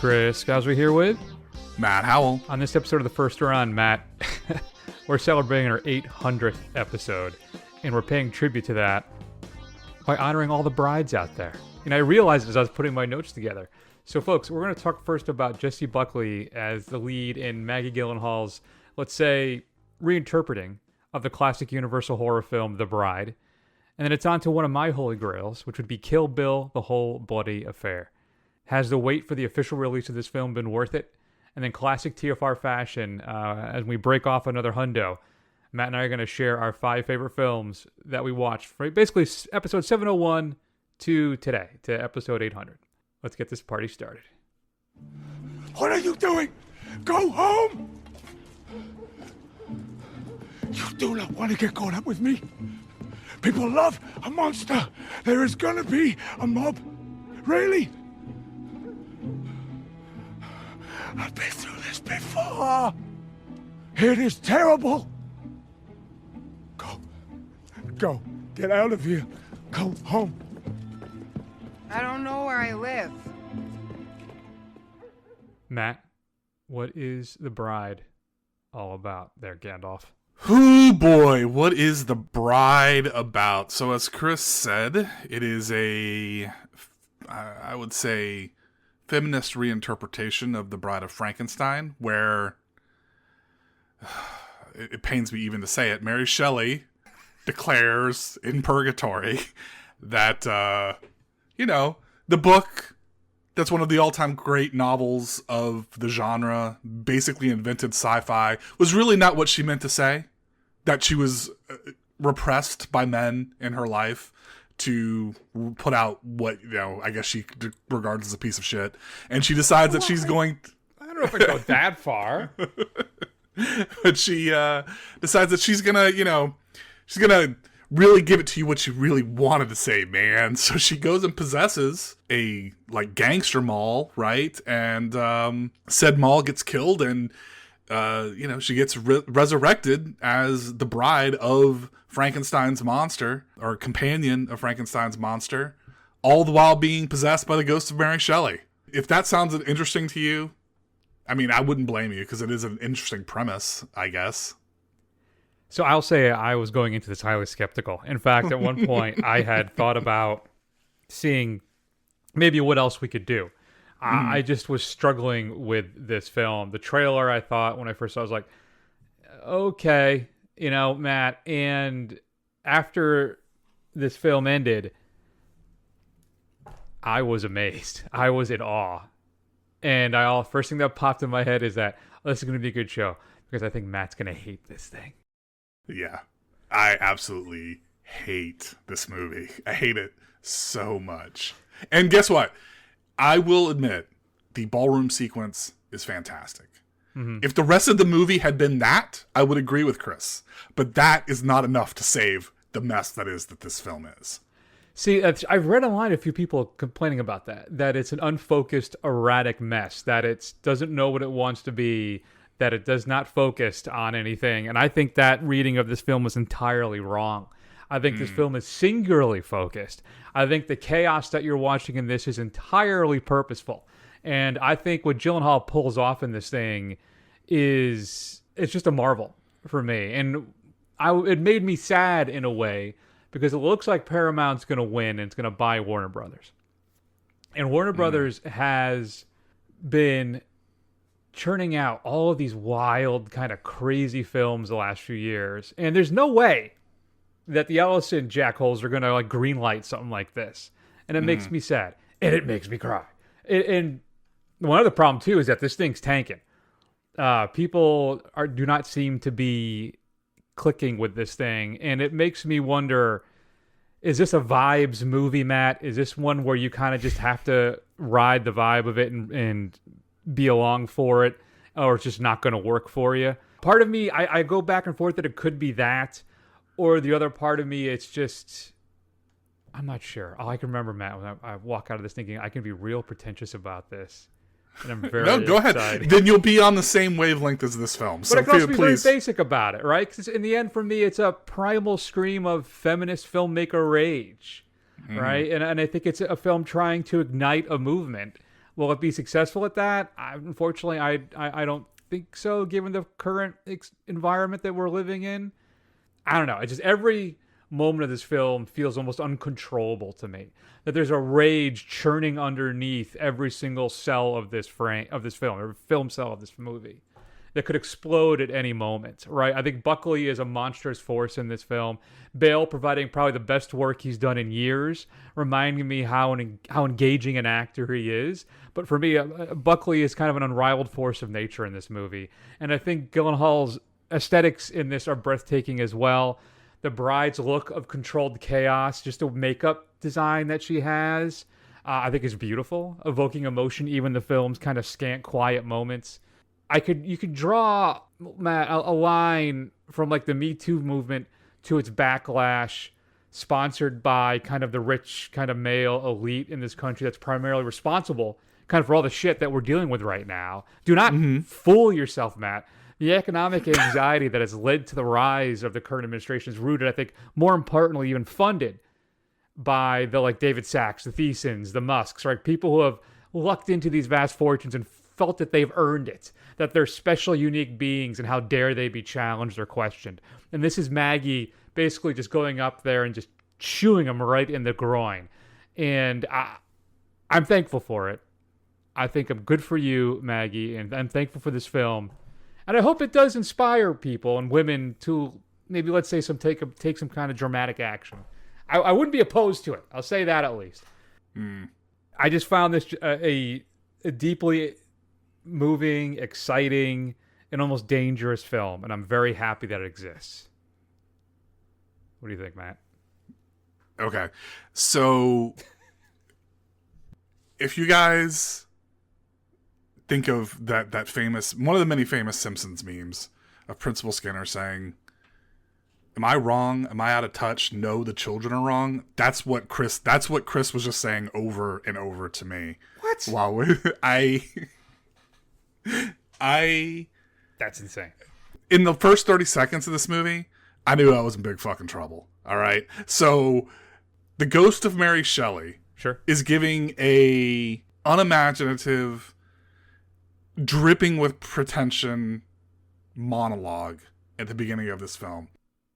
Chris Scalzo here with Matt Howell. On this episode of The First Run, Matt, we're celebrating our 800th episode, and we're paying tribute to that by honoring all the brides out there. And I realized as I was putting my notes together. So, folks, we're going to talk first about Jessie Buckley as the lead in Maggie Gyllenhaal's, let's say, reinterpreting of the classic Universal horror film, The Bride. And then it's on to one of my holy grails, which would be Kill Bill, The Whole Bloody Affair. Has the wait for the official release of this film been worth it? And then classic TFR fashion, as we break off another hundo, Matt and I are going to share our 5 favorite films that we watched for basically episode 701 to today, to episode 800. Let's get this party started. What are you doing? Go home! You do not want to get caught up with me. People love a monster. There is gonna be a mob. Really? I've been through this before. It is terrible. Go. Get out of here. Go home. I don't know where I live. Matt, what is The Bride all about there, Gandalf? Oh boy, what is The Bride about? So as Chris said, it is I would say, feminist reinterpretation of The Bride of Frankenstein, where, it pains me even to say it, Mary Shelley declares in Purgatory that, the book that's one of the all-time great novels of the genre, basically invented sci-fi, was really not what she meant to say. That she was repressed by men in her life to put out what, I guess she regards as a piece of shit. And she decides that she's going... I don't know if it goes that far. But she decides that she's gonna, she's gonna really give it to you what she really wanted to say, man. So she goes and possesses a, gangster mall, right? And said mall gets killed, and, she gets resurrected as the bride of Frankenstein's monster, or companion of Frankenstein's monster, all the while being possessed by the ghost of Mary Shelley. If that sounds interesting to you, I mean, I wouldn't blame you, because it is an interesting premise, I guess. So I'll say I was going into this highly skeptical. In fact, at one point, I had thought about seeing maybe what else we could do. I just was struggling with this film. The trailer, I thought, when I first saw it, I was like, okay, Matt. And after this film ended, I was amazed. I was in awe. And first thing that popped in my head is that this is going to be a good show, because I think Matt's going to hate this thing. Yeah, I absolutely hate this movie. I hate it so much. And guess what? I will admit, the ballroom sequence is fantastic. Mm-hmm. If the rest of the movie had been that, I would agree with Chris. But that is not enough to save the mess that this film is. See, I've read online a few people complaining about that it's an unfocused, erratic mess, that it doesn't know what it wants to be, that it does not focus on anything. And I think that reading of this film was entirely wrong. I think this film is singularly focused. I think the chaos that you're watching in this is entirely purposeful. And I think what Gyllenhaal pulls off in this thing it's just a marvel for me. And it made me sad in a way, because it looks like Paramount's going to win and it's going to buy Warner Brothers. And Warner Brothers has been churning out all of these wild, kind of crazy films the last few years. And there's no way that the Ellison jackholes are going to greenlight something like this. And it makes me sad. And it makes me cry. And one other problem, too, is that this thing's tanking. People do not seem to be clicking with this thing. And it makes me wonder, is this a vibes movie, Matt? Is this one where you kind of just have to ride the vibe of it and be along for it, or it's just not going to work for you? Part of me, I go back and forth that it could be that, or the other part of me, it's just, I'm not sure. All I can remember, Matt, when I walk out of this thinking, I can be real pretentious about this. And I'm very No, go excited. ahead. Then you'll be on the same wavelength as this film. But I can also be very basic about it, right? Because in the end, for me, it's a primal scream of feminist filmmaker rage, right? And I think it's a film trying to ignite a movement Will it be successful at that? Unfortunately, I don't think so, given the current environment that we're living in. I don't know. It's just every moment of this film feels almost uncontrollable to me. That there's a rage churning underneath every single cell of this film, or film cell of this movie, that could explode at any moment, right? I think Buckley is a monstrous force in this film. Bale providing probably the best work he's done in years, reminding me how engaging an actor he is. But for me, Buckley is kind of an unrivaled force of nature in this movie. And I think Gyllenhaal's aesthetics in this are breathtaking as well. The bride's look of controlled chaos, just the makeup design that she has, I think is beautiful, evoking emotion, even the film's kind of scant, quiet moments. You could draw, Matt, a line from like the Me Too movement to its backlash, sponsored by kind of the rich kind of male elite in this country that's primarily responsible kind of for all the shit that we're dealing with right now. Do not fool yourself, Matt. The economic anxiety that has led to the rise of the current administration is rooted, I think, more importantly, even funded by the like David Sachs, the Thesons, the Musks, right? People who have lucked into these vast fortunes and felt that they've earned it, that they're special, unique beings, and how dare they be challenged or questioned. And this is Maggie basically just going up there and just chewing them right in the groin. And I'm thankful for it. I think I'm good for you, Maggie, and I'm thankful for this film. And I hope it does inspire people and women to maybe, let's say, take some kind of dramatic action. I wouldn't be opposed to it. I'll say that at least. I just found this a deeply moving, exciting, and almost dangerous film, and I'm very happy that it exists. What do you think, Matt? Okay. So, if you guys think of that famous, one of the many famous Simpsons memes of Principal Skinner saying, "Am I wrong? Am I out of touch? No, the children are wrong." That's what Chris was just saying over and over to me. What? Wow. That's insane. In the first 30 seconds of this movie, I knew I was in big fucking trouble. All right. So the ghost of Mary Shelley is giving a unimaginative, dripping with pretension monologue at the beginning of this film.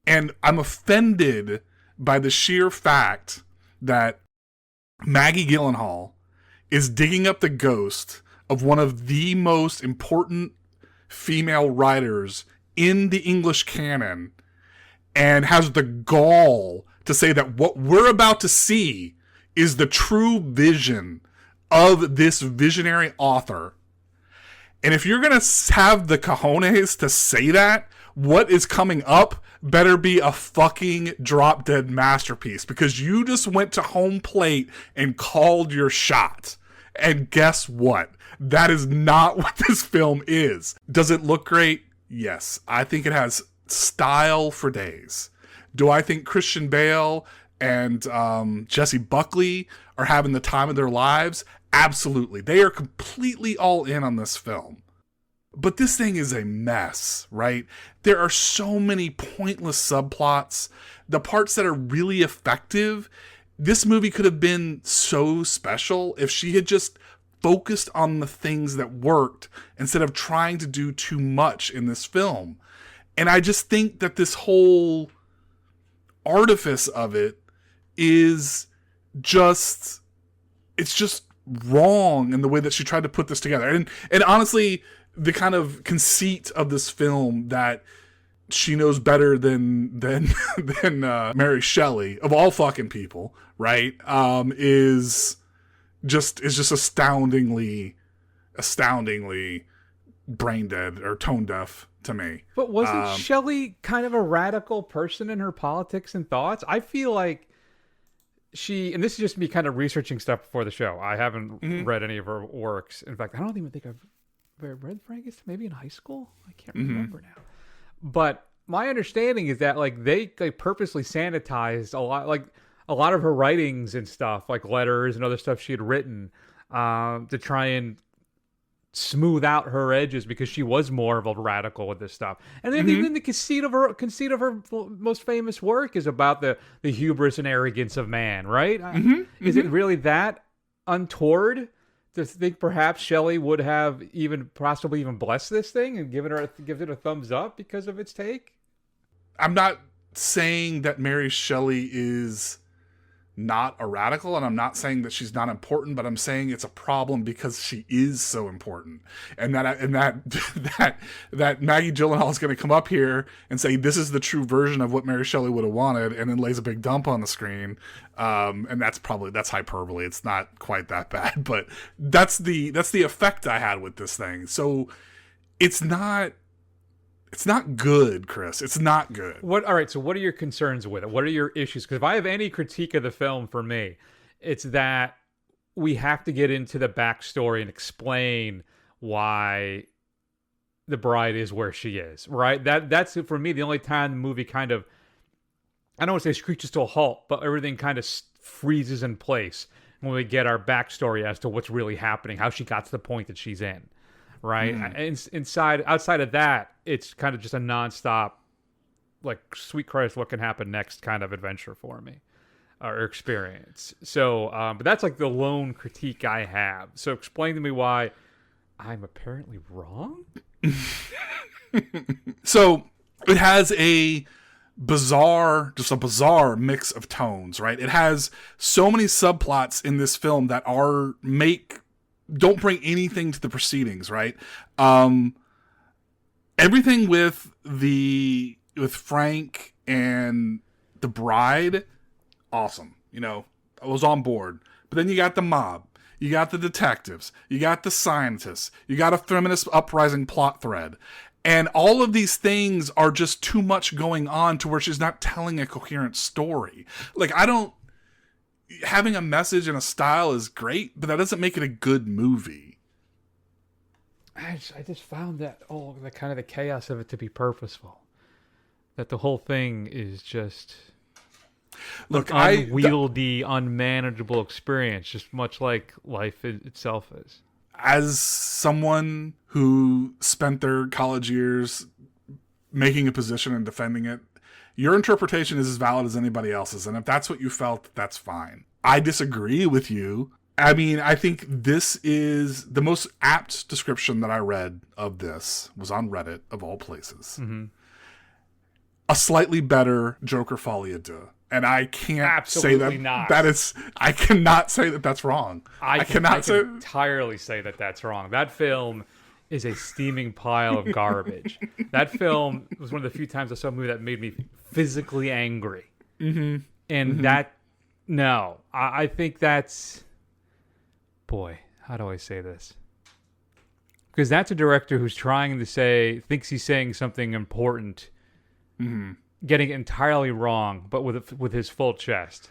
And I'm offended by the sheer fact that Maggie Gyllenhaal is digging up the ghost of one of the most important female writers in the English canon and has the gall to say that what we're about to see is the true vision of this visionary author. And if you're going to have the cojones to say that, what is coming up better be a fucking drop dead masterpiece, because you just went to home plate and called your shot. And guess what? That is not what this film is. Does it look great? Yes. I think it has style for days. Do I think Christian Bale and Jessie Buckley are having the time of their lives? Absolutely. They are completely all in on this film. But this thing is a mess, right? There are so many pointless subplots. The parts that are really effective, this movie could have been so special if she had just focused on the things that worked instead of trying to do too much in this film. And I just think that this whole artifice of it is just, it's just wrong in the way that she tried to put this together. And honestly, the kind of conceit of this film that she knows better than Mary Shelley, of all fucking people, right? Is just astoundingly brain dead or tone deaf to me. But wasn't Shelley kind of a radical person in her politics and thoughts? I feel like and this is just me kind of researching stuff before the show. I haven't read any of her works. In fact, I don't even think I've read Frankenstein, maybe in high school. I can't remember now. But my understanding is that like they purposely sanitized a lot of her writings and stuff, like letters and other stuff she had written, to try and smooth out her edges, because she was more of a radical with this stuff. And then even the conceit of her most famous work is about the hubris and arrogance of man, right? Is it really that untoward to think perhaps Shelley would have possibly even blessed this thing and given it a thumbs up because of its take. I'm not saying that Mary Shelley is not a radical, and I'm not saying that she's not important, but I'm saying it's a problem because she is so important, and that Maggie Gyllenhaal is going to come up here and say this is the true version of what Mary Shelley would have wanted, and then lays a big dump on the screen, and that's hyperbole. It's not quite that bad, but that's the effect I had with this thing. So it's not good, Chris. It's not good. All right, so what are your concerns with it? What are your issues? Because if I have any critique of the film, for me, it's that we have to get into the backstory and explain why the bride is where she is, right? That's, for me, the only time the movie kind of, I don't want to say screeches to a halt, but everything kind of freezes in place when we get our backstory as to what's really happening, how she got to the point that she's in. Right. Outside of that, it's kind of just a nonstop, like, sweet Christ, what can happen next kind of adventure for me or experience. So, but that's like the lone critique I have. So explain to me why I'm apparently wrong. So it has a bizarre mix of tones, right? It has so many subplots in this film that don't bring anything to the proceedings, right? Everything with Frank and the bride, awesome. I was on board. But then you got the mob, you got the detectives, you got the scientists, you got a feminist uprising plot thread. And all of these things are just too much going on to where she's not telling a coherent story. Like, having a message and a style is great, but that doesn't make it a good movie. I just found that the kind of the chaos of it to be purposeful. That the whole thing is just an unwieldy, unmanageable experience, just much like life itself is. As someone who spent their college years making a position and defending it, your interpretation is as valid as anybody else's, and if that's what you felt, that's fine. I disagree with you. I mean, I think this is the most apt description that I read of this was on Reddit, of all places. Mm-hmm. A slightly better Joker Folie à Deux. And I can't say that I cannot say that that's wrong. I can entirely say that that's wrong. That film is a steaming pile of garbage. That film was one of the few times I saw a movie that made me physically angry. Mm-hmm. And I think that's, boy, how do I say this? Because that's a director who's thinks he's saying something important, getting it entirely wrong, but with his full chest.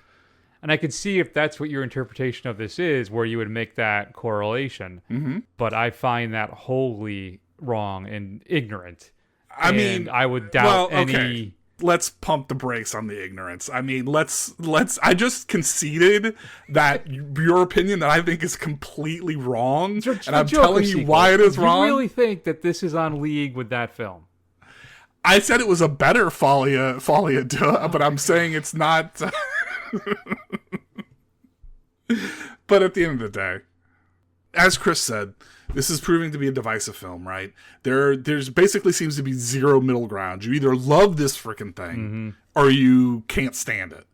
And I could see if that's what your interpretation of this is, where you would make that correlation. Mm-hmm. But I find that wholly wrong and ignorant. I would doubt any. Let's pump the brakes on the ignorance. I mean, I just conceded that your opinion that I think is completely wrong, and I'm telling you why it is wrong. Do you really think that this is on league with that film? I said it was a better Folie à Deux, but I'm saying it's not. But at the end of the day, as Chris said, this is proving to be a divisive film, right? There's basically seems to be zero middle ground. You either love this freaking thing or you can't stand it.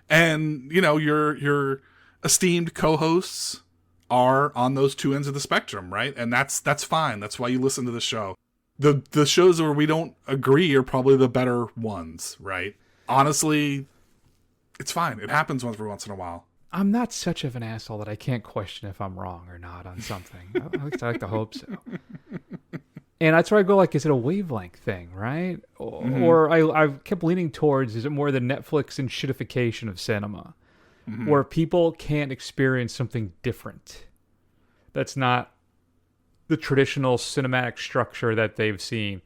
And, your esteemed co-hosts are on those two ends of the spectrum, right? And that's fine. That's why you listen to the show. The shows where we don't agree are probably the better ones, right? Honestly, it's fine. It happens every once in a while. I'm not such of an asshole that I can't question if I'm wrong or not on something. At least I like to hope so. And that's where I go, is it a wavelength thing, right? Or I kept leaning towards, is it more the Netflix and shitification of cinema? Where people can't experience something different. That's not the traditional cinematic structure that they've seen.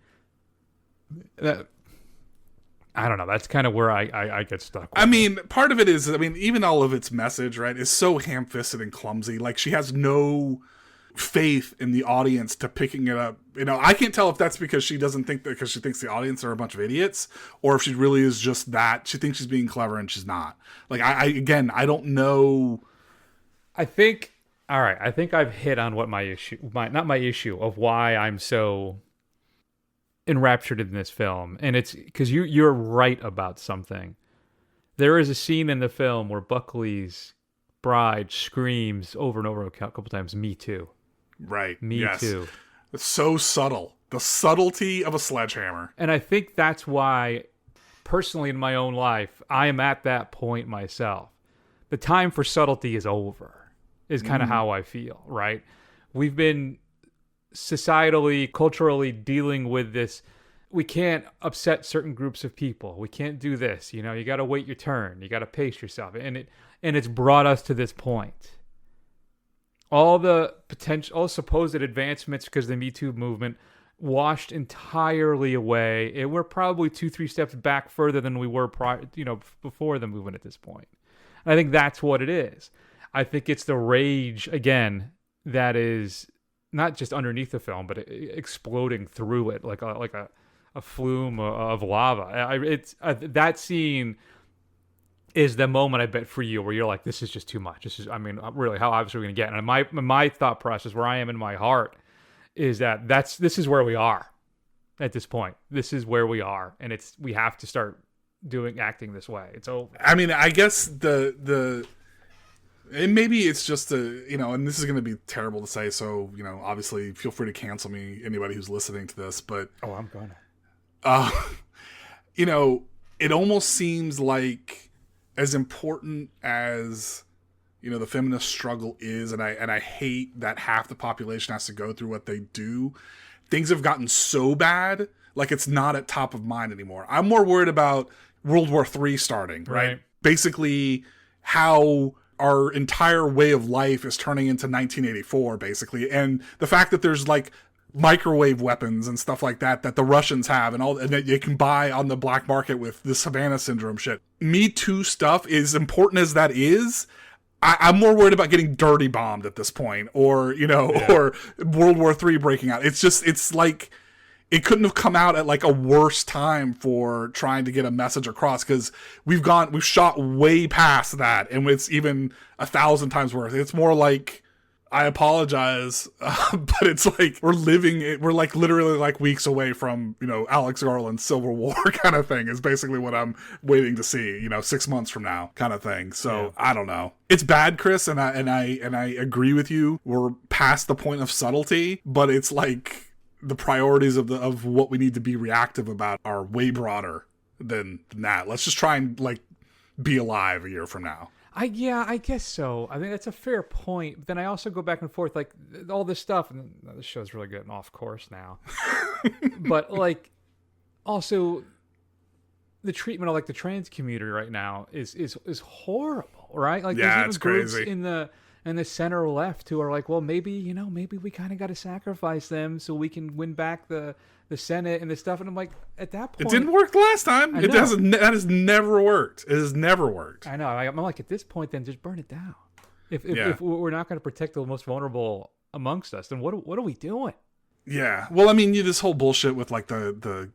I don't know. That's kind of where I get stuck with part of it is, even all of its message, right, is so ham-fisted and clumsy. Like, she has no faith in the audience to picking it up. I can't tell if that's because she doesn't think that, because she thinks the audience are a bunch of idiots, or if she really is just that. She thinks she's being clever and she's not. Like, I don't know. I think All right, I think I've hit on what my issue, not my issue, of why I'm so enraptured in this film, and it's because you're right about something. There is a scene in the film where Buckley's bride screams over and over a couple times, "Me too, Right. me Yes. too." It's so subtle. The subtlety of a sledgehammer. And I think that's why, personally in my own life, I am at that point myself. The time for subtlety is over, is kind of how I feel, right? We've been societally, culturally dealing with this. We can't upset certain groups of people. We can't do this. You know, you got to wait your turn. You got to pace yourself. And it's brought us to this point. All the potential, all supposed advancements because of the Me Too movement washed entirely away. We're probably 2-3 steps back further than we were before the movement at this point. And I think that's what it is. I think it's the rage again that is not just underneath the film, but exploding through it like a flume of lava. That scene is the moment, I bet, for you where you're like, this is just too much. This is, I mean, really, how obvious are we going to get? And my thought process, where I am in my heart, is that this is where we are at this point. This is where we are, and we have to start acting this way. It's over. I mean, I guess and maybe it's just and this is going to be terrible to say, so, obviously feel free to cancel me, anybody who's listening to this, but I'm gonna. It almost seems like, as important as the feminist struggle is, and I hate that half the population has to go through what they do, things have gotten so bad, like it's not at top of mind anymore. I'm more worried about World War III starting, right? Basically, how our entire way of life is turning into 1984, basically, and the fact that there's like microwave weapons and stuff like that the Russians have, and that you can buy on the black market with the Savannah syndrome shit. Me Too stuff, as important as that is, I'm more worried about getting dirty bombed at this point, or or World War III breaking out. It's like it couldn't have come out at like a worse time for trying to get a message across, because we've shot way past that, and it's even 1,000 times worse. It's more like, I apologize, but it's like we're like literally like weeks away from, Alex Garland's Civil War kind of thing is basically what I'm waiting to see, 6 months from now kind of thing. So yeah. I don't know. It's bad, Chris, and I agree with you. We're past the point of subtlety, but it's like the priorities of what we need to be reactive about are way broader than that. Let's just try and like be alive a year from now. I guess so. I think that's a fair point. But then I also go back and forth, like all this stuff, and this show's really getting off course now. But like, also, the treatment of like the trans community right now is horrible, right? Like, yeah, there's it's even groups crazy. in the center left who are like, well, maybe we kind of got to sacrifice them so we can win back the Senate and the stuff. And I'm like, at that point, it didn't work the last time. That has never worked. It has never worked. I know. I'm like, at this point, then just burn it down. If we're not going to protect the most vulnerable amongst us, then what are we doing? Yeah. Well, I mean, this whole bullshit with like the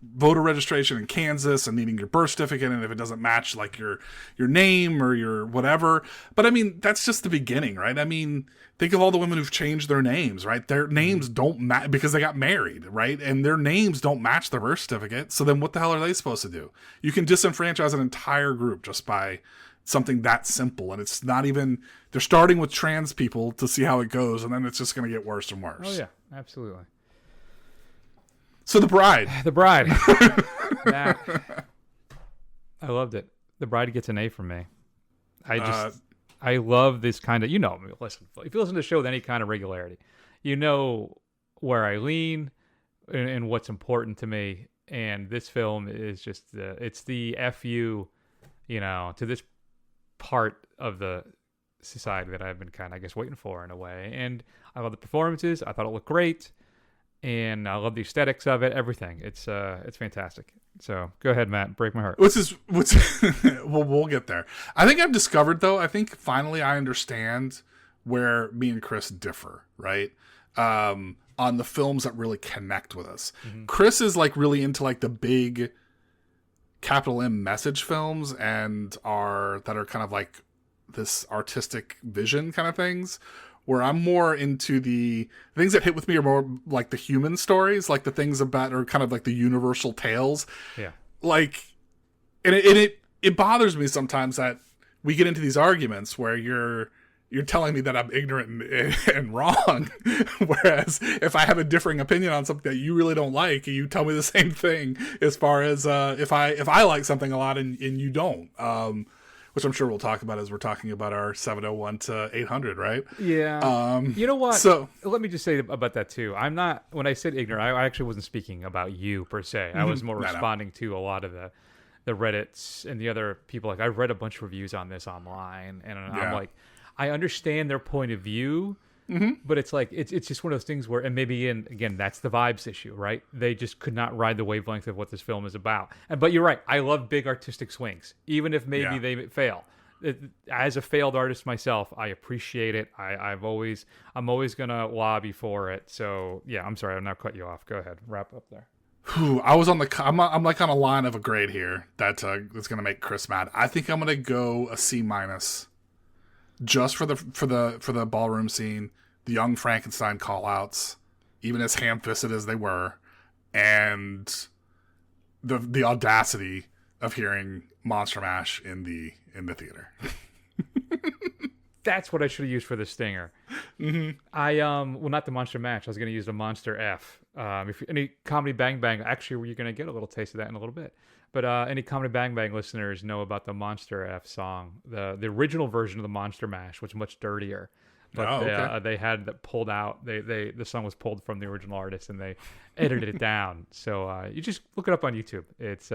voter registration in Kansas and needing your birth certificate, and if it doesn't match like your name or your whatever. But I mean, that's just the beginning, right? I mean, think of all the women who've changed their names, right? Their names don't match because they got married, right? And their names don't match their birth certificate. So then what the hell are they supposed to do? You can disenfranchise an entire group just by something that simple. And it's not even, they're starting with trans people to see how it goes, and then it's just going to get worse and worse. Oh yeah, absolutely. So The Bride. That, I loved it. The Bride gets an A from me. I love this kind of, listen, if you listen to the show with any kind of regularity, where I lean and what's important to me. And this film is just it's the FU, to this part of the society that I've been kind of, I guess, waiting for in a way. And I love the performances. I thought it looked great. And I love the aesthetics of it, everything. It's fantastic. So go ahead, Matt, break my heart. We'll get there. I think I've discovered, though, I think finally I understand where me and Chris differ, right? On the films that really connect with us. Mm-hmm. Chris is like really into like the big capital M message films that are kind of like this artistic vision kind of things. where I'm more into the things that hit with me are more like the human stories, like the things about, or kind of like the universal tales. Yeah. Like, and it bothers me sometimes that we get into these arguments where you're telling me that I'm ignorant and wrong. Whereas if I have a differing opinion on something that you really don't like, you tell me the same thing as far as if I like something a lot and you don't. Which I'm sure we'll talk about as we're talking about our 701 to 800, right? Yeah. You know what? So let me just say about that too. I'm not, when I said ignorant, I actually wasn't speaking about you per se. I was more responding to a lot of the Reddits and the other people. Like, I've read a bunch of reviews on this online, and I'm like, I understand their point of view, but it's like, it's just one of those things where, and maybe again, that's the vibes issue, right? They just could not ride the wavelength of what this film is about. But you're right. I love big artistic swings, even if maybe they fail. As a failed artist myself, I appreciate it. I'm always going to lobby for it. So yeah, I'm sorry. I've now cut you off. Go ahead. Wrap up there. I was on I'm like on a line of a grade here that's going to make Chris mad. I think I'm going to go a C-, just for the ballroom scene, the young Frankenstein call-outs, even as ham-fisted as they were, and the audacity of hearing Monster Mash in the theater. That's what I should have used for the stinger. Well, not the Monster Mash. I was going to use the Monster F. If any Comedy Bang Bang, actually, you're going to get a little taste of that in a little bit. But any Comedy Bang Bang listeners know about the Monster F song. The original version of the Monster Mash was much dirtier. But they had that pulled out. The song was pulled from the original artist, and they edited it down. So you just look it up on YouTube. It's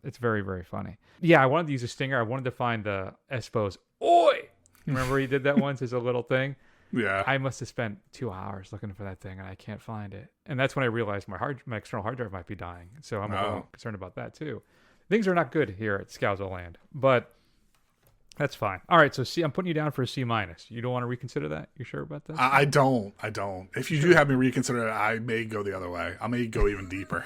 it's very, very funny. Yeah, I wanted to use a stinger. I wanted to find the Espo's "Oi." Remember he did that once as a little thing? Yeah. I must have spent 2 hours looking for that thing, and I can't find it. And that's when I realized my external hard drive might be dying. So I'm a little concerned about that too. Things are not good here at Scalzo Land, but that's fine. All right, so I'm putting you down for a C-. You don't want to reconsider that? You sure about that? I don't. If you do have me reconsider it, I may go the other way. I may go even deeper.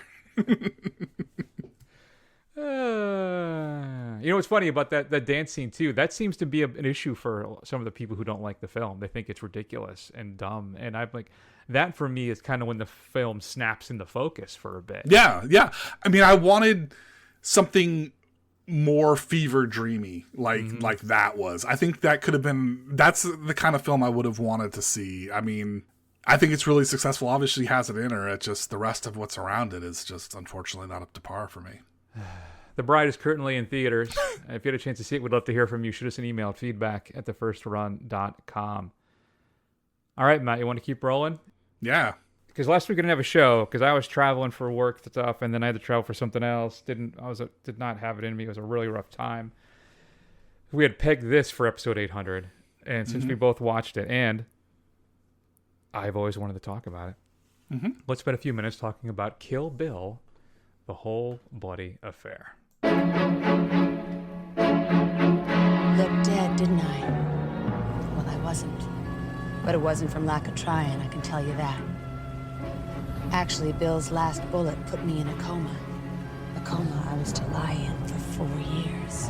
You know what's funny about that dance scene too? That seems to be an issue for some of the people who don't like the film. They think it's ridiculous and dumb, and I'm like, that for me is kind of when the film snaps into focus for a bit. Yeah. I mean, I wanted something more fever dreamy, like that was. I think that could have been. That's the kind of film I would have wanted to see. I mean, I think it's really successful. Obviously, has it in her. It's just the rest of what's around it is just unfortunately not up to par for me. The Bride is currently in theaters. If you had a chance to see it, we'd love to hear from you. Shoot us an email at feedback@thefirstrun.com. All right, Matt, you want to keep rolling? Yeah. Because last week I didn't have a show because I was traveling for work stuff, and then I had to travel for something else. Did not have it in me. It was a really rough time. We had pegged this for episode 800, and since we both watched it, and I've always wanted to talk about it, let's spend a few minutes talking about Kill Bill, the whole bloody affair. Looked dead, didn't I? Well, I wasn't. But it wasn't from lack of trying, I can tell you that. Actually, Bill's last bullet put me in a coma. A coma I was to lie in for 4 years.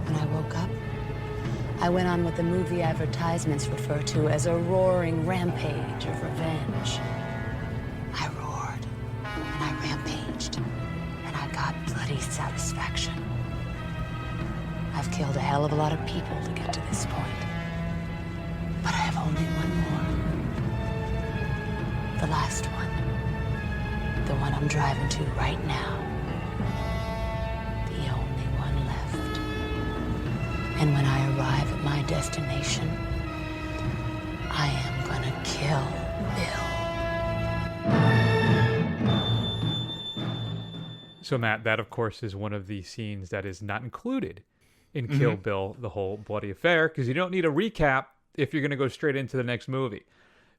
When I woke up, I went on what the movie advertisements refer to as a roaring rampage of revenge. I roared, and I rampaged, and I got bloody satisfaction. I've killed a hell of a lot of people to get to this point. But I have only one more. The last one. The one I'm driving to right now. The only one left. And when I arrive at my destination, I am gonna kill Bill. So, Matt, that, of course, is one of the scenes that is not included in Kill Bill, the whole bloody affair, because you don't need a recap if you're going to go straight into the next movie.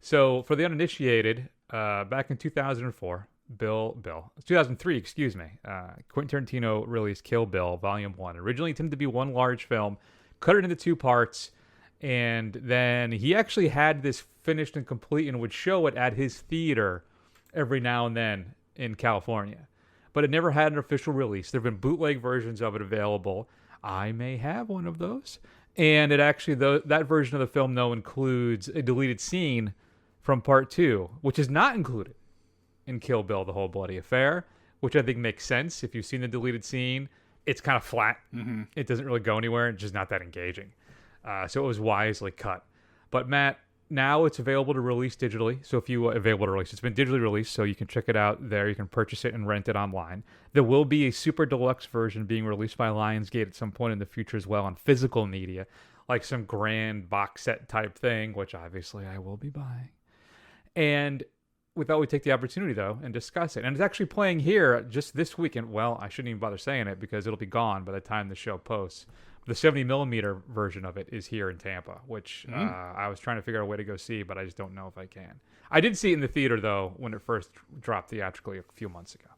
So, for the uninitiated, back in 2003, excuse me, Quentin Tarantino released Kill Bill, Volume 1. Originally intended to be one large film, cut it into 2 parts, and then he actually had this finished and complete and would show it at his theater every now and then in California. But it never had an official release. There have been bootleg versions of it available. I may have one of those. And it actually, that version of the film, though, includes a deleted scene from part 2, which is not included in Kill Bill, The Whole Bloody Affair, which I think makes sense. If you've seen the deleted scene, it's kind of flat. Mm-hmm. It doesn't really go anywhere. It's just not that engaging. So it was wisely cut. But Matt, now it's available to release digitally. So if you available to release, it's been digitally released, so you can check it out there. You can purchase it and rent it online. There will be a super deluxe version being released by Lionsgate at some point in the future as well on physical media, like some grand box set type thing, which obviously I will be buying. And we thought we'd take the opportunity, though, and discuss it. And it's actually playing here just this weekend. Well, I shouldn't even bother saying it because it'll be gone by the time the show posts. The 70mm version of it is here in Tampa, which I was trying to figure out a way to go see, but I just don't know if I can. I did see it in the theater, though, when it first dropped theatrically a few months ago.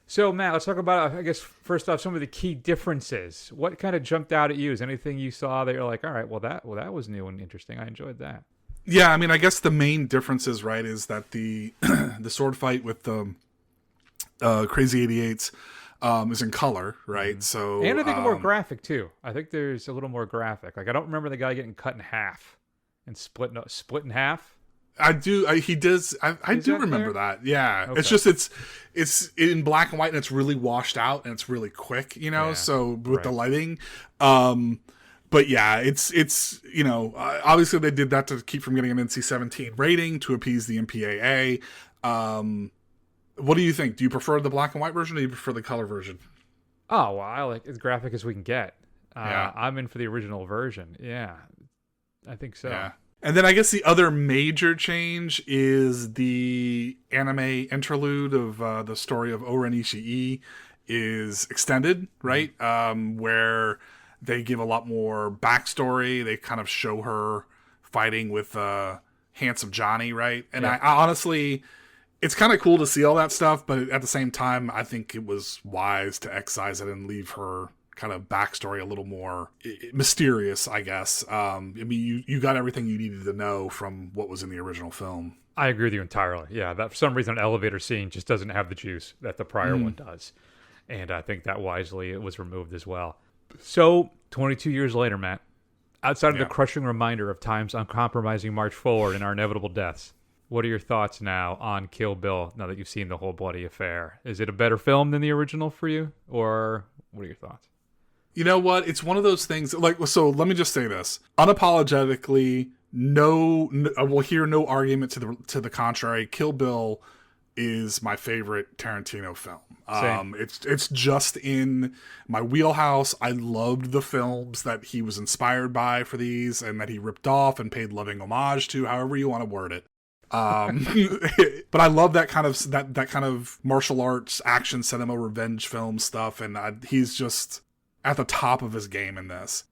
So, Matt, let's talk about, I guess, first off, some of the key differences. What kind of jumped out at you? Is anything you saw that you're like, all right, that was new and interesting. I enjoyed that. Yeah, I mean, I guess the main differences, right, is that the the sword fight with the Crazy 88s is in color, right? Mm-hmm. So, and I think more graphic too. I think there's a little more graphic. Like, I don't remember the guy getting cut in half and split in half. I do. He does. I do remember that. Yeah. Okay. It's just it's in black and white and it's really washed out and it's really quick. Yeah, so with the lighting. But yeah, it's obviously they did that to keep from getting an NC-17 rating to appease the MPAA. What do you think? Do you prefer the black and white version or do you prefer the color version? Oh, well, I like as graphic as we can get. I'm in for the original version. Yeah, I think so. Yeah. And then I guess the other major change is the anime interlude of the story of Oren Ishii is extended, right? Where they give a lot more backstory. They kind of show her fighting with Handsome Johnny, right? And I honestly, it's kind of cool to see all that stuff, but at the same time, I think it was wise to excise it and leave her kind of backstory a little more mysterious, I guess. I mean, you got everything you needed to know from what was in the original film. I agree with you entirely. Yeah, that for some reason an elevator scene just doesn't have the juice that the prior one does. And I think that wisely it was removed as well. So, 22 years later, Matt, outside of the crushing reminder of time's uncompromising march forward and our inevitable deaths, what are your thoughts now on Kill Bill now that you've seen The Whole Bloody Affair? Is it a better film than the original for you? Or what are your thoughts? You know what? It's one of those things, so let me just say this. Unapologetically, I will hear no argument to the contrary. Kill Bill is my favorite Tarantino film. It's just in my wheelhouse. I loved the films that he was inspired by for these and that he ripped off and paid loving homage to, however you want to word it. But I love that kind of that kind of martial arts, action, cinema, revenge film stuff, and he's just at the top of his game in this.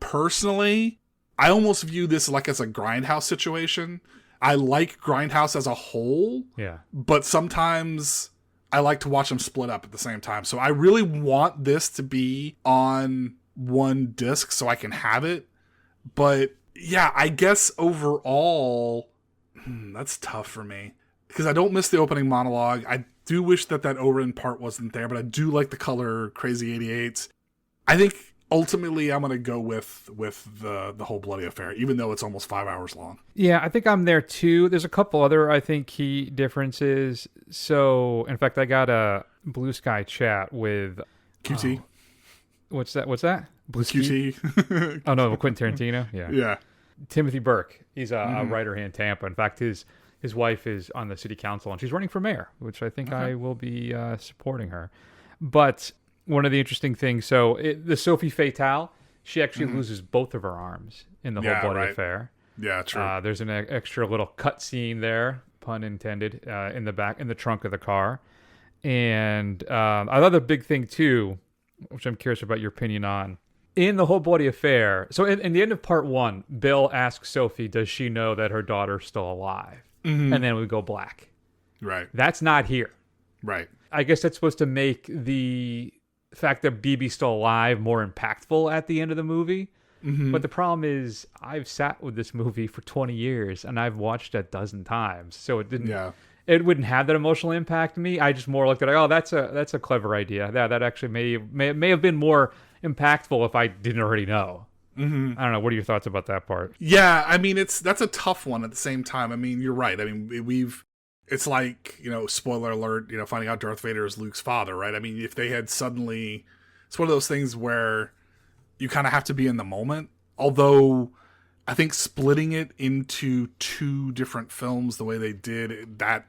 Personally, I almost view this as a Grindhouse situation. I like Grindhouse as a whole, but sometimes I like to watch them split up at the same time. So I really want this to be on one disc so I can have it. But yeah, I guess overall, that's tough for me because I don't miss the opening monologue. I do wish that Oren part wasn't there, but I do like the color Crazy 88s. I think ultimately I'm going to go with the Whole Bloody Affair, even though it's almost 5 hours long. Yeah, I think I'm there too. There's a couple other, I think, key differences. So, in fact, I got a Blue Sky chat with... QT. What's that? Blue QT. Oh, no, Quentin Tarantino? Yeah. Yeah. Timothy Burke. He's a writer here in Tampa. In fact, his wife is on the city council, and she's running for mayor, which I think I will be supporting her. But... one of the interesting things, the Sophie Fatale, she actually loses both of her arms in the Whole Bloody Affair. Yeah, true. There's an extra little cut scene there, pun intended, in the trunk of the car. And another big thing too, which I'm curious about your opinion on, in the Whole Bloody Affair. So in the end of part 1, Bill asks Sophie, does she know that her daughter's still alive? Mm-hmm. And then we go black. Right. That's not here. Right. I guess that's supposed to make the fact that BB's still alive more impactful at the end of the movie. Mm-hmm. But the problem is I've sat with this movie for 20 years and I've watched it a dozen times. So it wouldn't have that emotional impact on me. I just more looked at it, oh, that's a clever idea. That actually may have been more impactful if I didn't already know. Mm-hmm. I don't know. What are your thoughts about that part? Yeah, I mean, that's a tough one at the same time. I mean, you're right. I mean, it's like, spoiler alert, finding out Darth Vader is Luke's father, right? I mean, if they had suddenly, it's one of those things where you kind of have to be in the moment. Although, I think splitting it into 2 different films the way they did, that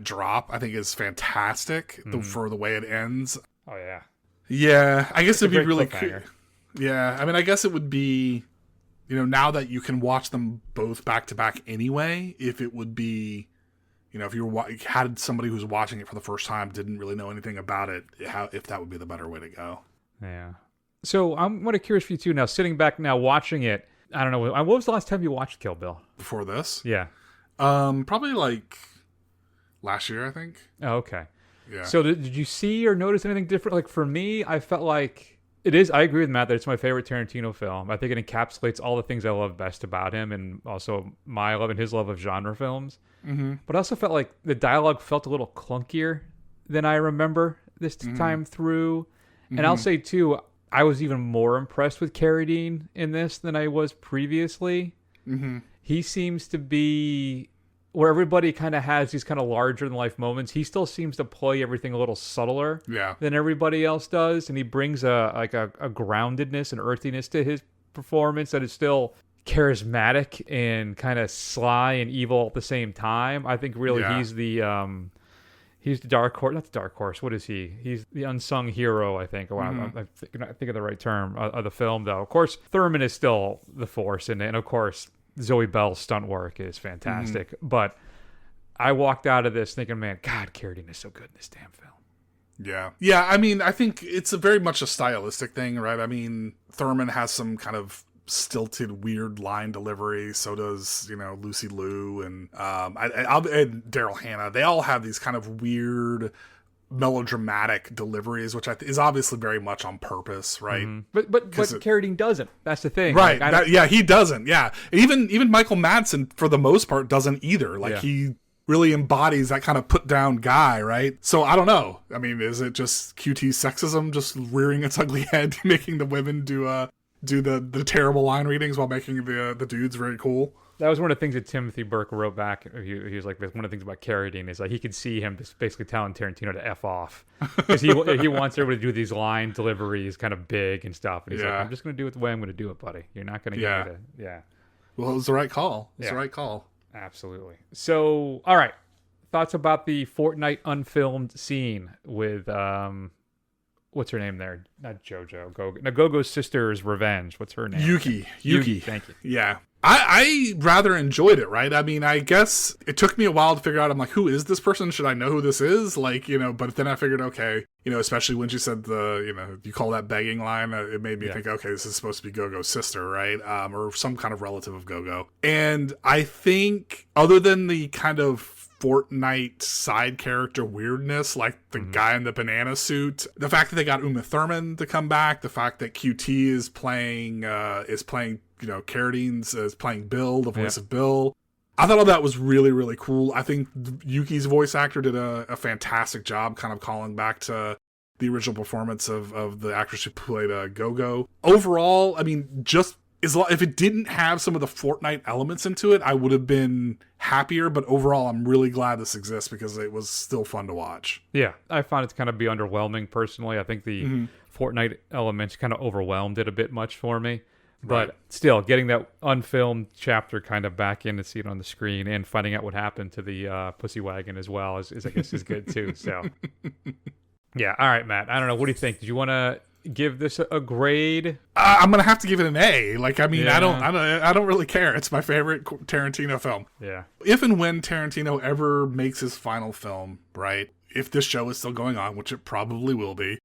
drop, I think is fantastic for the way it ends. Oh, yeah. Yeah, I guess it'd be really cool. cliffhanger. Yeah, I mean, I guess it would be, now that you can watch them both back to back anyway, if it would be, if you had somebody who's watching it for the first time, didn't really know anything about it, if that would be the better way to go. Yeah. So I'm kind of curious for you too now, sitting back now, watching it. I don't know. What was the last time you watched Kill Bill? Before this? Yeah. Probably like last year, I think. Oh, okay. Yeah. So did you see or notice anything different? Like for me, I felt like I agree with Matt that it's my favorite Tarantino film. I think it encapsulates all the things I love best about him and also my love and his love of genre films. Mm-hmm. But I also felt like the dialogue felt a little clunkier than I remember this time through. And I'll say too, I was even more impressed with Carradine in this than I was previously. Mm-hmm. He seems to be where everybody kind of has these kind of larger than life moments. He still seems to play everything a little subtler than everybody else does, and he brings a groundedness and earthiness to his performance that is still charismatic and kind of sly and evil at the same time. I think really he's the dark horse, not the dark horse. What is he? He's the unsung hero, I think. I think of the right term of the film, though. Of course, Thurman is still the force in it, and of course, Zoe Bell's stunt work is fantastic. But I walked out of this thinking, man, God, Carradine is so good in this damn film. Yeah. Yeah, I mean, I think it's very much a stylistic thing, right? I mean, Thurman has some kind of stilted, weird line delivery. So does, Lucy Liu and Daryl Hannah. They all have these kind of weird, melodramatic deliveries, which is obviously very much on purpose, right? But Carradine doesn't. That's the thing. Right. Like, he doesn't. Yeah. Even Michael Madsen, for the most part, doesn't either. Like, he really embodies that kind of put down guy, right? So I don't know. I mean, is it just QT sexism just rearing its ugly head, making the women do the terrible line readings while making the dudes very cool? That was one of the things that Timothy Burke wrote back. He was like, one of the things about Carradine is like he could see him just basically telling Tarantino to F off. Because he wants everybody to do these line deliveries kind of big and stuff. And he's like, I'm just going to do it the way I'm going to do it, buddy. You're not going to get me to... Yeah. Well, it was the right call. It's the right call. Absolutely. So, all right. Thoughts about the Fortnite unfilmed scene with... what's her name there? Not JoJo. Gogo's sister's revenge. What's her name? Yuki. Thank you. Yeah. I rather enjoyed it, right? I mean, I guess it took me a while to figure out, I'm like, who is this person? Should I know who this is? Like, but then I figured, okay, especially when she said you call that begging line, it made me think, okay, this is supposed to be Gogo's sister, right? Or some kind of relative of Gogo. And I think other than the kind of Fortnite side character weirdness, like the guy in the banana suit, the fact that they got Uma Thurman to come back, the fact that QT is playing Carradine's is playing Bill, the voice of Bill. I thought all that was really, really cool. I think Yuki's voice actor did a fantastic job kind of calling back to the original performance of the actress who played Gogo. Overall, I mean, just if it didn't have some of the Fortnite elements into it, I would have been happier. But overall, I'm really glad this exists because it was still fun to watch. Yeah, I found it to kind of be underwhelming personally. I think the Fortnite elements kind of overwhelmed it a bit much for me. But still, getting that unfilmed chapter kind of back in to see it on the screen and finding out what happened to the pussy wagon as well is I guess is good too. So, yeah. All right, Matt. I don't know. What do you think? Did you want to give this a grade? I'm gonna have to give it an A. Like, I mean, I don't really care. It's my favorite Tarantino film. Yeah. If and when Tarantino ever makes his final film, right? If this show is still going on, which it probably will be,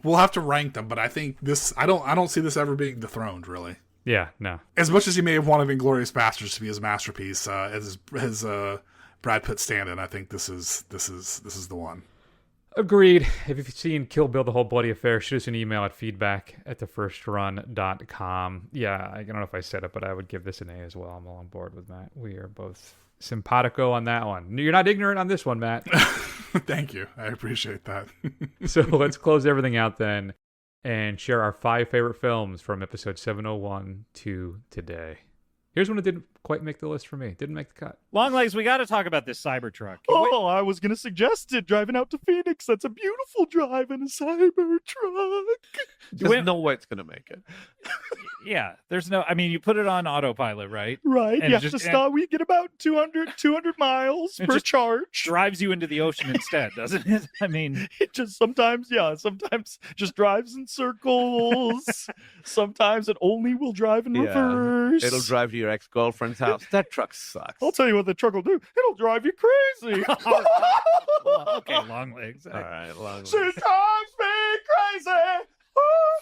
we'll have to rank them. But I think this, I don't see this ever being dethroned, really. Yeah, no. As much as he may have wanted Inglourious Basterds to be his masterpiece, as his Brad Pitt stand-in, I think this is the one. Agreed. If you've seen Kill Bill, The Whole Bloody Affair, shoot us an email at feedback@thefirstrun.com. Yeah, I don't know if I said it, but I would give this an A as well. I'm all on board with Matt. We are both simpatico on that one. You're not ignorant on this one, Matt. Thank you. I appreciate that. So let's close everything out then and share our 5 favorite films from episode 701 to today. Here's one that didn't quite make the list for me. Didn't make the cut. Longlegs, we got to talk about this Cybertruck. Oh, I was going to suggest it. Driving out to Phoenix. That's a beautiful drive in a Cybertruck. There's no way it's going to make it. Yeah, there's no, I mean, you put it on autopilot, right? Right. And You have to stop. We get about 200 miles It per just charge. Drives you into the ocean instead, doesn't it? I mean, It just sometimes just drives in circles. Sometimes it only will drive in reverse. It'll drive to your ex-girlfriend's house. That truck sucks. I'll tell you what the truck will do. It'll drive you crazy. well, okay, Longlegs. All right, long She drives me crazy.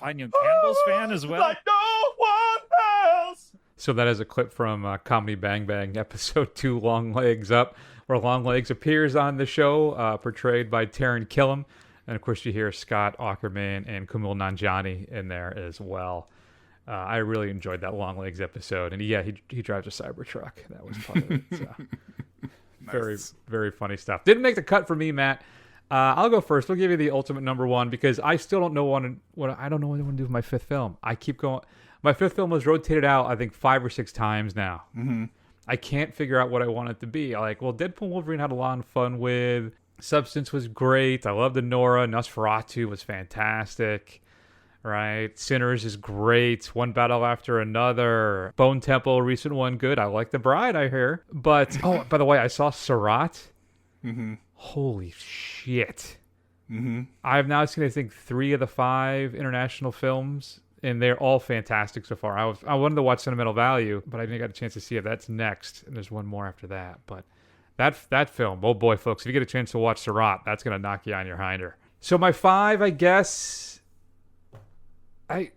Fine Young Cannibals fan as well. Like no one else. So that is a clip from Comedy Bang Bang episode 2, Long Legs Up, where Long Legs appears on the show, portrayed by Taron Killam. And of course you hear Scott Aukerman and Kumail Nanjiani in there as well. I really enjoyed that Long Legs episode. And yeah, he drives a Cybertruck. That was part of it. So. Nice. Very, very funny stuff. Didn't make the cut for me, Matt. I'll go first. We'll give you the ultimate number one because I still don't know what I don't know what I want to do with my 5th film. I keep going. My 5th film was rotated out, I think, 5 or 6 times now. Mm-hmm. I can't figure out what I want it to be. Deadpool and Wolverine had a lot of fun with. Substance was great. I loved the Nora. Nosferatu was fantastic. Right? Sinners is great. One battle after another. Bone Temple, recent one, good. I like The Bride, I hear. But, oh, by the way, I saw Sarat. Mm-hmm. Holy shit. Mm-hmm. I've now seen, I think, 3 of the 5 international films, and they're all fantastic so far. I wanted to watch Sentimental Value, but I didn't get a chance to see it. That's next, and there's one more after that. But that film, oh boy, folks, if you get a chance to watch Sarat, that's going to knock you on your hinder. So my 5, I guess, ask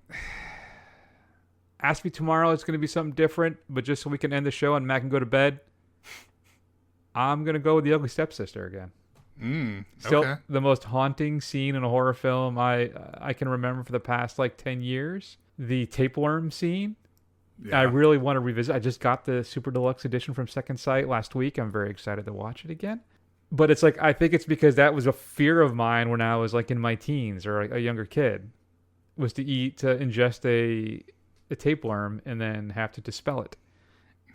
me tomorrow, it's going to be something different, but just so we can end the show and Matt can go to bed, I'm going to go with The Ugly Stepsister again. Still, Okay. the most haunting scene in a horror film I can remember for the past 10 years. The tapeworm scene. Yeah. I really want to revisit. I just got the Super Deluxe edition from Second Sight last week. I'm very excited to watch it again. But it's I think it's because that was a fear of mine when I was in my teens or a younger kid, was to ingest a tapeworm and then have to dispel it.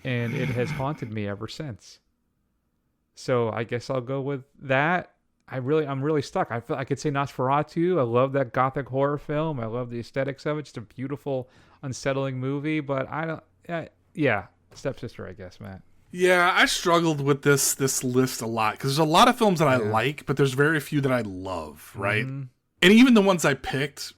And it has haunted me ever since. So I guess I'll go with that. I'm really stuck. I feel I could say Nosferatu. I love that gothic horror film. I love the aesthetics of it. It's a beautiful, unsettling movie. But Stepsister, I guess, Matt. Yeah, I struggled with this list a lot because there's a lot of films that I like, but there's very few that I love, right? Mm-hmm. And even the ones I picked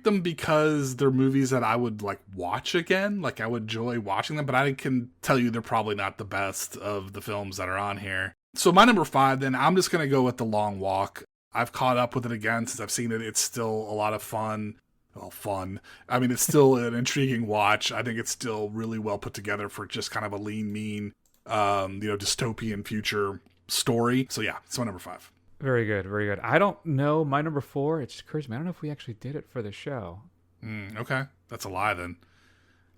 them because they're movies that I would watch again. I would enjoy watching them, but I can tell you they're probably not the best of the films that are on here. So my number 5, then I'm just going to go with The Long Walk. I've caught up with it again since I've seen it. It's still a lot of fun. Well, fun. I mean, it's still an intriguing watch. I think it's still really well put together for just kind of a lean, mean, dystopian future story. So yeah, it's my number 5. Very good, very good. I don't know my number 4. It just occurs to me. I don't know if we actually did it for the show. Okay, that's a lie then.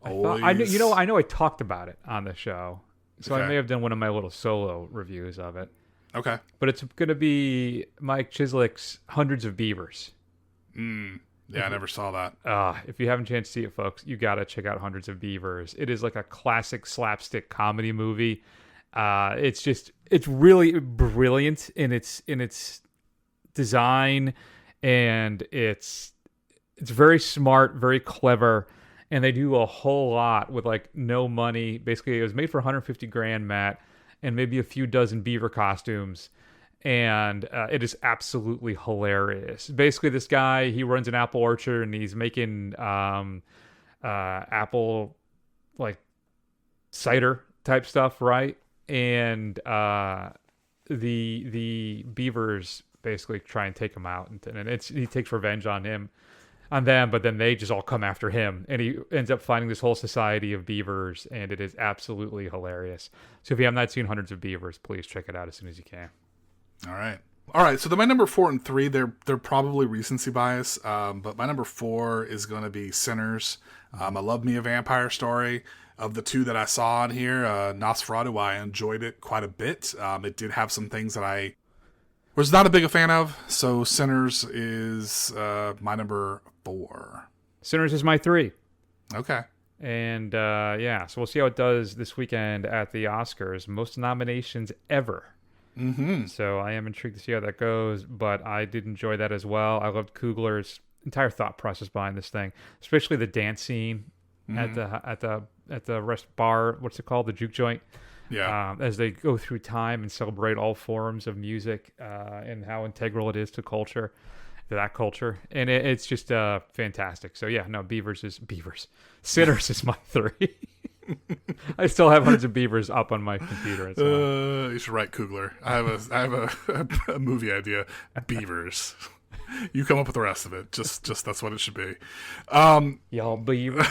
I know I talked about it on the show, so I may have done one of my little solo reviews of it. Okay, but it's going to be Mike Chislick's Hundreds of Beavers. Yeah, I never saw that. If you haven't a chance to see it, folks, you got to check out Hundreds of Beavers. It is like a classic slapstick comedy movie. It's really brilliant in its design, and it's very smart, very clever, and they do a whole lot with no money. Basically, it was made for $150,000, Matt, and maybe a few dozen beaver costumes. And it is absolutely hilarious. Basically, this guy, he runs an apple orchard, and he's making apple cider type stuff, right? And the beavers basically try and take him out, and he takes revenge on them, but then they just all come after him, and he ends up finding this whole society of beavers, and it is absolutely hilarious. So if you have not seen Hundreds of Beavers, please check it out as soon as you can. All right. So then my number 4 and 3, they're probably recency bias, but my number 4 is going to be Sinners. I love me a vampire story. Of the 2 that I saw on here, Nosferatu, I enjoyed it quite a bit. It did have some things that I was not a big fan of, so Sinners is my number 4. Sinners is my 3. Okay. And so we'll see how it does this weekend at the Oscars. Most nominations ever. Mm-hmm. So I am intrigued to see how that goes, but I did enjoy that as well. I loved Coogler's entire thought process behind this thing, especially the dance scene at the rest bar. What's it called? The juke joint. Yeah. As they go through time and celebrate all forms of music and how integral it is to culture, to that culture, and it's just fantastic. So yeah, no, Sinners is my 3. I still have hundreds of beavers up on my computer. You should write Coogler. I have a movie idea. Beavers. You come up with the rest of it. Just that's what it should be. Y'all beavers.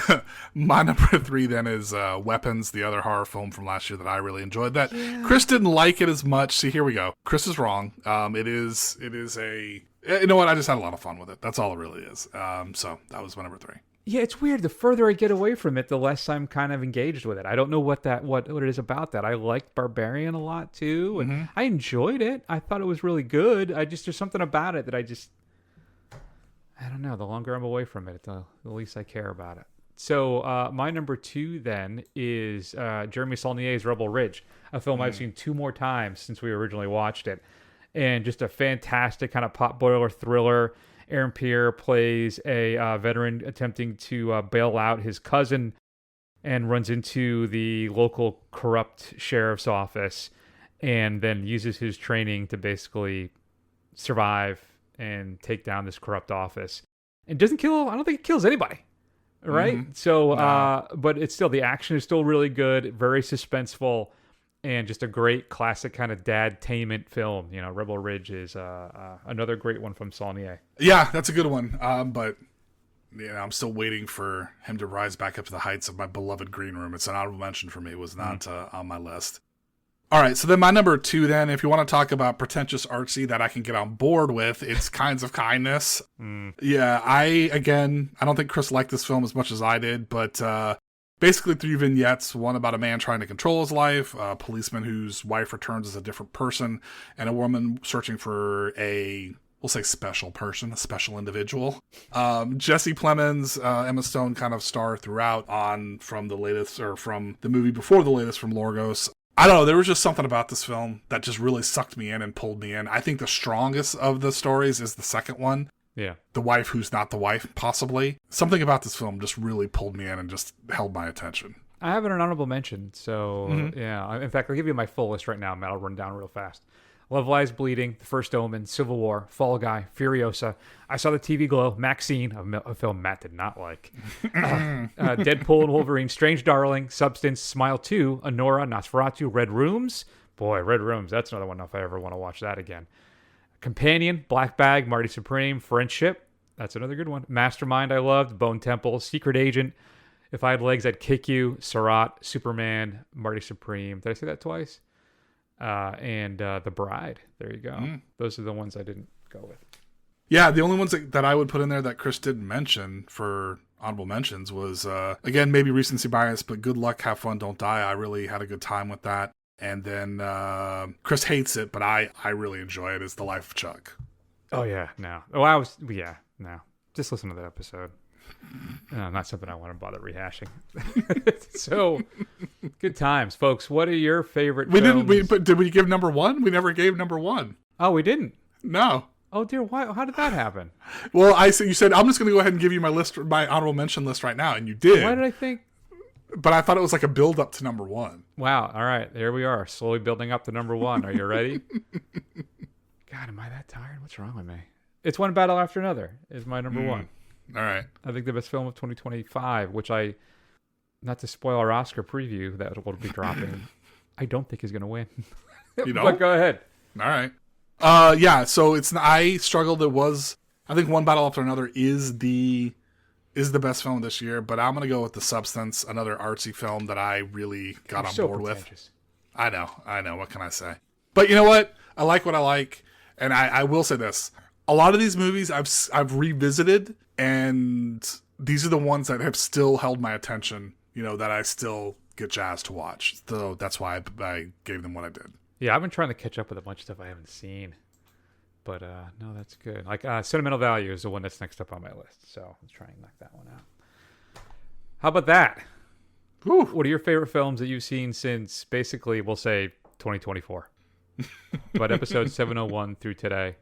My number 3 then is Weapons, the other horror film from last year that I really enjoyed. That Chris didn't like it as much. See, here we go. Chris is wrong. It is a. You know what? I just had a lot of fun with it. That's all it really is. So that was my number 3. Yeah, it's weird. The further I get away from it, the less I'm kind of engaged with it. I don't know what it is about that. I liked Barbarian a lot too, and I enjoyed it. I thought it was really good. There's something about it that I don't know. The longer I'm away from it, the least I care about it. So my number 2 then is Jeremy Saulnier's Rebel Ridge, a film I've seen 2 more times since we originally watched it, and just a fantastic kind of potboiler thriller. Aaron Pierre plays a veteran attempting to bail out his cousin and runs into the local corrupt sheriff's office and then uses his training to basically survive and take down this corrupt office. And I don't think it kills anybody, right? Mm-hmm. So, but it's still, the action is still really good, very suspenseful, and just a great classic kind of dad-tainment film. You know, Rebel Ridge is another great one from Saulnier. Yeah, that's a good one. But I'm still waiting for him to rise back up to the heights of my beloved Green Room. It's an honorable mention for me. It was not on my list. All right, so then my number 2 then, if you want to talk about pretentious artsy that I can get on board with, it's Kinds of Kindness. Yeah, I don't think Chris liked this film as much as I did, but basically 3 vignettes, one about a man trying to control his life, a policeman whose wife returns as a different person, and a woman searching for we'll say special person, a special individual. Jesse Plemons, Emma Stone kind of star throughout from the latest, or from the movie before the latest from Lorgos. I don't know, there was just something about this film that just really sucked me in and pulled me in. I think the strongest of the stories is the second one. Yeah. The wife who's not the wife, possibly. Something about this film just really pulled me in and just held my attention. I have an honorable mention, so yeah. In fact, I'll give you my full list right now, Matt. I'll run down real fast. Love Lies Bleeding, The First Omen, Civil War, Fall Guy, Furiosa, I Saw the TV Glow, Maxine, a film Matt did not like, Deadpool and Wolverine, Strange Darling, Substance, Smile 2, Anora, Nosferatu, Red Rooms. Boy, Red Rooms, that's another one if I ever want to watch that again. Companion, Black Bag, Marty Supreme, Friendship, that's another good one. Mastermind I loved, Bone Temple, Secret Agent, If I Had Legs I'd Kick You, Surratt, Superman, Marty Supreme. Did I say that twice? And The Bride. There you go. Those are the ones I didn't go with. Yeah, the only ones that I would put in there that Chris didn't mention for honorable mentions was, again, maybe recency bias, but Good Luck, Have Fun, Don't Die. I really had a good time with that. And then Chris hates it, but I really enjoy it, is The Life of Chuck. Oh, yeah. No. No. Just listen to that episode. Not something I want to bother rehashing. So, good times, folks. What are your favorite films? Did we give number 1? We never gave number 1. Oh, we didn't? No. Oh, dear. Why? How did that happen? Well, you said, I'm just going to go ahead and give you my honorable mention list right now, and you did. Why did I think? But I thought it was like a build up to number 1. Wow. All right. There we are. Slowly building up to number 1. Are you ready? God, am I that tired? What's wrong with me? It's One Battle After Another is my number 1. All right. I think the best film of 2025, which not to spoil our Oscar preview that will be dropping, I don't think is going to win. You know? But go ahead. All right. Yeah, so I struggled. I think One Battle After Another is the best film this year, but I'm going to go with The Substance, another artsy film that I really got on board with. I know. What can I say? But you know what? I like what I like, and I will say this. A lot of these movies I've revisited, and these are the ones that have still held my attention, that I still get jazzed to watch. So that's why I gave them what I did. Yeah, I've been trying to catch up with a bunch of stuff I haven't seen. But no, that's good. Like Sentimental Value is the one that's next up on my list. So I'll try and knock that one out. How about that? Whew. What are your favorite films that you've seen since basically, we'll say 2024? But episode 701 through today.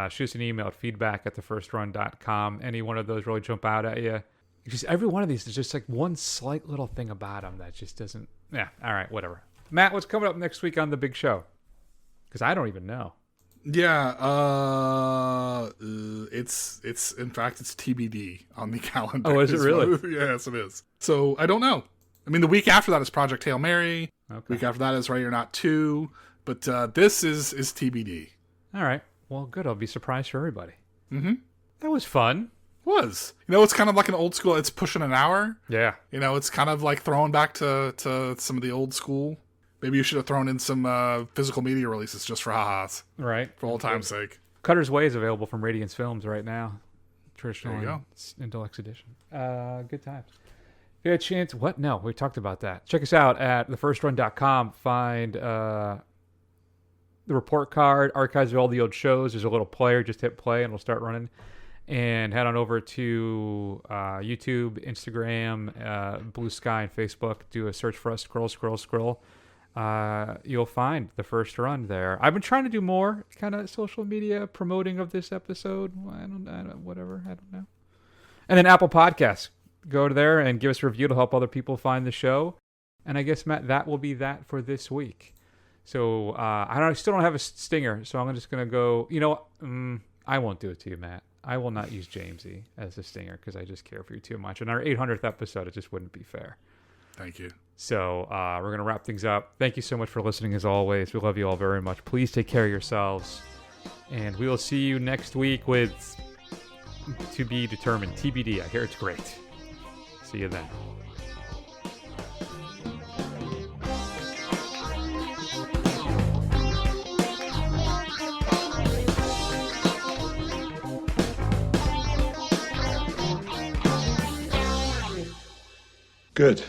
Shoot us an email at feedback@thefirstrun.com. Any one of those really jump out at you? Because every one of these is just like one slight little thing about them that just doesn't. Yeah, all right, whatever. Matt, what's coming up next week on the big show? Because I don't even know. Yeah, it's in fact it's TBD on the calendar. Oh, is it really? Yes, it is. So I don't know. I mean, the week after that is Project Hail Mary. Okay. Week after that is Ready or Not 2. But this is TBD. All right. Well, good. I'll be surprised for everybody. Mm-hmm. That was fun. Was. You know, it's kind of like an old school. It's pushing an hour. Yeah. You know, it's kind of like throwing back to some of the old school. Maybe you should have thrown in some physical media releases just for ha-has. Right. For old time's sake. Cutter's Way is available from Radiance Films right now. Traditional There you go. and deluxe edition. Good times. If you had a chance, what? No, we talked about that. Check us out at thefirstrun.com. Find the report card, archives of all the old shows. There's a little player. Just hit play and it'll start running. And head on over to YouTube, Instagram, Blue Sky, and Facebook. Do a search for us. Scroll. You'll find The First Run there. I've been trying to do more kind of social media promoting of this episode. I don't know. And then Apple Podcasts. Go there and give us a review to help other people find the show. And I guess, Matt, that will be that for this week. So I still don't have a stinger, so I'm just going to go. You know what? I won't do it to you, Matt. I will not use Jamesy as a stinger because I just care for you too much. In our 800th episode, it just wouldn't be fair. Thank you. So we're going to wrap things up. Thank you so much for listening as always. We love you all very much. Please take care of yourselves. And we will see you next week with To Be Determined. TBD. I hear it's great. See you then. Good.